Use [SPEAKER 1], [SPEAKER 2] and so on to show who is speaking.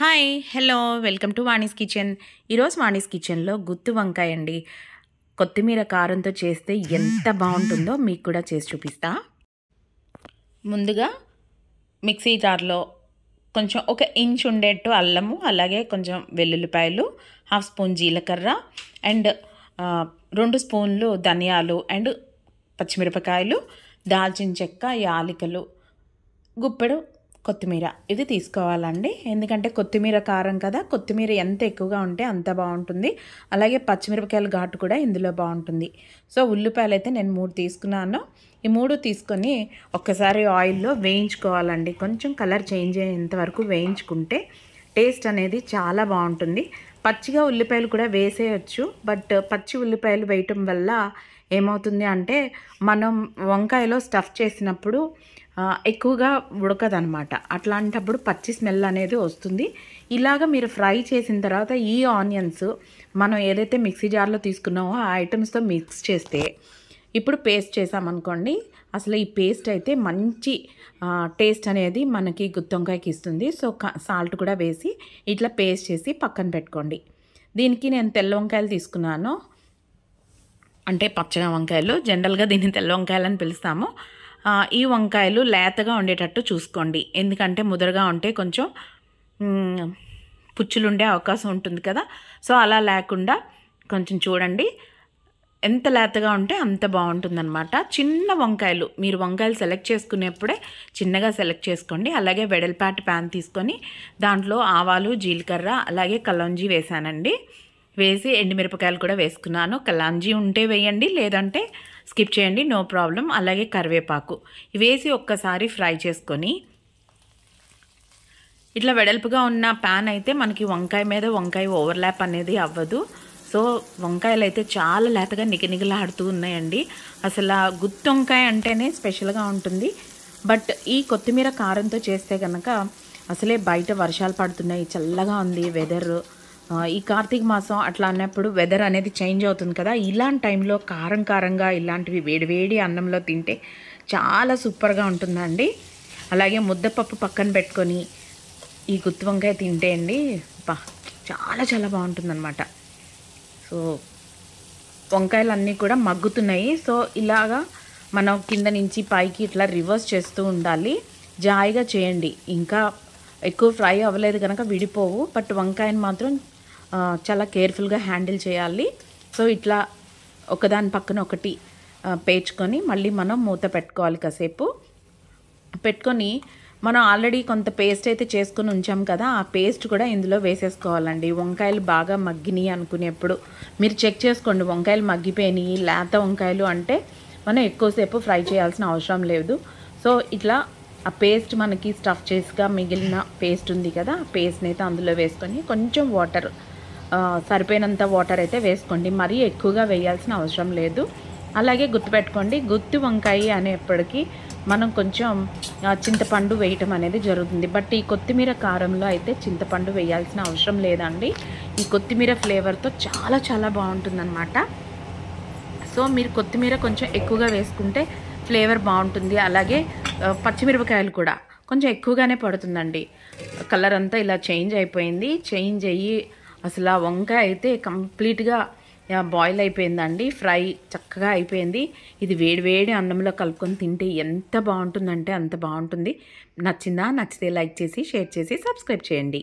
[SPEAKER 1] Hi hello welcome to Vani's kitchen. ఈరోజు వాణీస్ కిచెన్లో గుత్తి వంకాయ అండి. కొత్తిమీర కారంతో చేస్తే ఎంత బాగుంటుందో మీకు కూడా చేసి చూపిస్తా. ముందుగా మిక్సీ జార్లో కొంచెం 1 ఇంచ్ ఉండేట్టు అల్లము, అలాగే కొంచెం వెల్లుల్లిపాయలు, 1/2 స్పూన్ జీలకర్ర అండ్ 2 స్పూన్లు ధనియాలు అండ్ పచ్చిమిరపకాయలు, దాల్చిన చెక్క, యాలకులు, గుప్పెడు కొత్తిమీర ఇది తీసుకోవాలండి. ఎందుకంటే కొత్తిమీర కారం కదా, కొత్తిమీర ఎంత ఎక్కువగా ఉంటే అంత బాగుంటుంది. అలాగే పచ్చిమిరపకాయల ఘాటు కూడా ఇందులో బాగుంటుంది. సో ఉల్లిపాయలు అయితే నేను 3 తీసుకున్నాను. ఈ 3 తీసుకొని ఒక్కసారి ఆయిల్లో వేయించుకోవాలండి. కొంచెం కలర్ చేంజ్ అయ్యేంత వరకు వేయించుకుంటే టేస్ట్ అనేది చాలా బాగుంటుంది. పచ్చిగా ఉల్లిపాయలు కూడా వేసేయచ్చు, బట్ పచ్చి ఉల్లిపాయలు వేయటం వల్ల ఏమవుతుంది అంటే మనం వంకాయలో స్టఫ్ చేసినప్పుడు ఎక్కువగా ఉడకదనమాట. అట్లాంటప్పుడు పచ్చి స్మెల్ అనేది వస్తుంది. ఇలాగ మీరు ఫ్రై చేసిన తర్వాత ఈ ఆనియన్స్ మనం ఏదైతే మిక్సీ జార్లో తీసుకున్నామో ఆ ఐటమ్స్తో మిక్స్ చేస్తే, ఇప్పుడు పేస్ట్ చేసామనుకోండి, అసలు ఈ పేస్ట్ అయితే మంచి టేస్ట్ అనేది మనకి గుత్తి వంకాయకి ఇస్తుంది. సో సాల్ట్ కూడా వేసి ఇట్లా పేస్ట్ చేసి పక్కన పెట్టుకోండి. దీనికి నేను తెల్ల వంకాయలు తీసుకున్నాను, అంటే పచ్చగా వంకాయలు. జనరల్గా దీన్ని తెల్ల వంకాయలు అని పిలుస్తాము. ఈ వంకాయలు లేతగా ఉండేటట్టు చూసుకోండి, ఎందుకంటే ముదరగా ఉంటే కొంచెం పుచ్చులు ఉండే అవకాశం ఉంటుంది కదా. సో అలా లేకుండా కొంచెం చూడండి, ఎంత లేతగా ఉంటే అంత బాగుంటుందన్నమాట. చిన్న వంకాయలు, మీరు వంకాయలు సెలెక్ట్ చేసుకునేప్పుడే చిన్నగా సెలెక్ట్ చేసుకోండి. అలాగే వెడల్పాటి ప్యాన్ తీసుకొని దాంట్లో ఆవాలు, జీలకర్ర, అలాగే కలంజీ వేసానండి. వేసి ఎండుమిరపకాయలు కూడా వేసుకున్నాను. కలాంజీ ఉంటే వేయండి, లేదంటే స్కిప్ చేయండి, నో ప్రాబ్లం. అలాగే కరివేపాకు వేసి ఒక్కసారి ఫ్రై చేసుకొని, ఇట్లా వెడల్పుగా ఉన్న ప్యాన్ అయితే మనకి వంకాయ మీద వంకాయ ఓవర్లాప్ అనేది అవ్వదు. సో వంకాయలు అయితే చాలా లేతగా నిగనిగలాడుతూ ఉన్నాయండి. అసలు గుత్తి వంకాయ అంటేనే స్పెషల్గా ఉంటుంది. బట్ ఈ కొత్తిమీర కారంతో చేస్తే కనుక, అసలే బయట వర్షాలు పడుతున్నాయి, చల్లగా ఉంది వెదర్. ఈ కార్తీక మాసం అట్లా అన్నప్పుడు వెదర్ అనేది చేంజ్ అవుతుంది కదా, ఇలాంటి టైంలో కారం కారంగా ఇలాంటివి వేడివేడి అన్నంలో తింటే చాలా సూపర్గా ఉంటుందండి. అలాగే ముద్దపప్పు పక్కన పెట్టుకొని ఈ గుత్తి వంకాయ తింటే అండి చాలా చాలా బాగుంటుందన్నమాట. సో వంకాయలు అన్నీ కూడా మగ్గుతున్నాయి. సో ఇలాగా మనం కింద నుంచి పైకి ఇట్లా రివర్స్ చేస్తూ ఉండాలి. జాయిగా చేయండి, ఇంకా ఎక్కువ ఫ్రై అవ్వలేదు కనుక విడిపోవు. బట్ వంకాయని మాత్రం చాలా కేర్ఫుల్గా హ్యాండిల్ చేయాలి. సో ఇట్లా ఒకదాని పక్కన ఒకటి పేర్చుకొని మళ్ళీ మనం మూత పెట్టుకోవాలి. కాసేపు పెట్టుకొని మనం ఆల్రెడీ కొంత పేస్ట్ అయితే చేసుకొని ఉంచాం కదా, ఆ పేస్ట్ కూడా ఇందులో వేసేసుకోవాలండి. వంకాయలు బాగా మగ్గినాయి అనుకునేప్పుడు మీరు చెక్ చేసుకోండి, వంకాయలు మగ్గిపోయినాయి. లేత వంకాయలు అంటే మనం ఎక్కువసేపు ఫ్రై చేయాల్సిన అవసరం లేదు. సో ఇట్లా ఆ పేస్ట్ మనకి స్టఫ్ చేసిగా మిగిలిన పేస్ట్ ఉంది కదా, ఆ పేస్ట్ని అయితే అందులో వేసుకొని కొంచెం వాటర్, సరిపోయినంత వాటర్ అయితే వేసుకోండి. మరీ ఎక్కువగా వేయాల్సిన అవసరం లేదు. అలాగే గుర్తుపెట్టుకోండి, గుత్తి వంకాయ అనేప్పటికీ మనం కొంచెం చింతపండు వేయటం అనేది జరుగుతుంది. బట్ ఈ కొత్తిమీర కారంలో అయితే చింతపండు వేయాల్సిన అవసరం లేదండి. ఈ కొత్తిమీర ఫ్లేవర్తో చాలా చాలా బాగుంటుందన్నమాట. సో మీరు కొత్తిమీర కొంచెం ఎక్కువగా వేసుకుంటే ఫ్లేవర్ బాగుంటుంది. అలాగే పచ్చిమిరపకాయలు కూడా కొంచెం ఎక్కువగానే పడుతుందండి. కలర్ అంతా ఇలా చేంజ్ అయిపోయింది. చేంజ్ అయ్యి అసలు ఆ వంకాయ అయితే కంప్లీట్గా బాయిల్ అయిపోయిందండి. ఫ్రై చక్కగా అయిపోయింది. ఇది వేడివేడి అన్నంలో కలుపుకొని తింటే ఎంత బాగుంటుందంటే అంత బాగుంటుంది. నచ్చిందా? నచ్చితే లైక్ చేసి, షేర్ చేసి, సబ్స్క్రైబ్ చేయండి.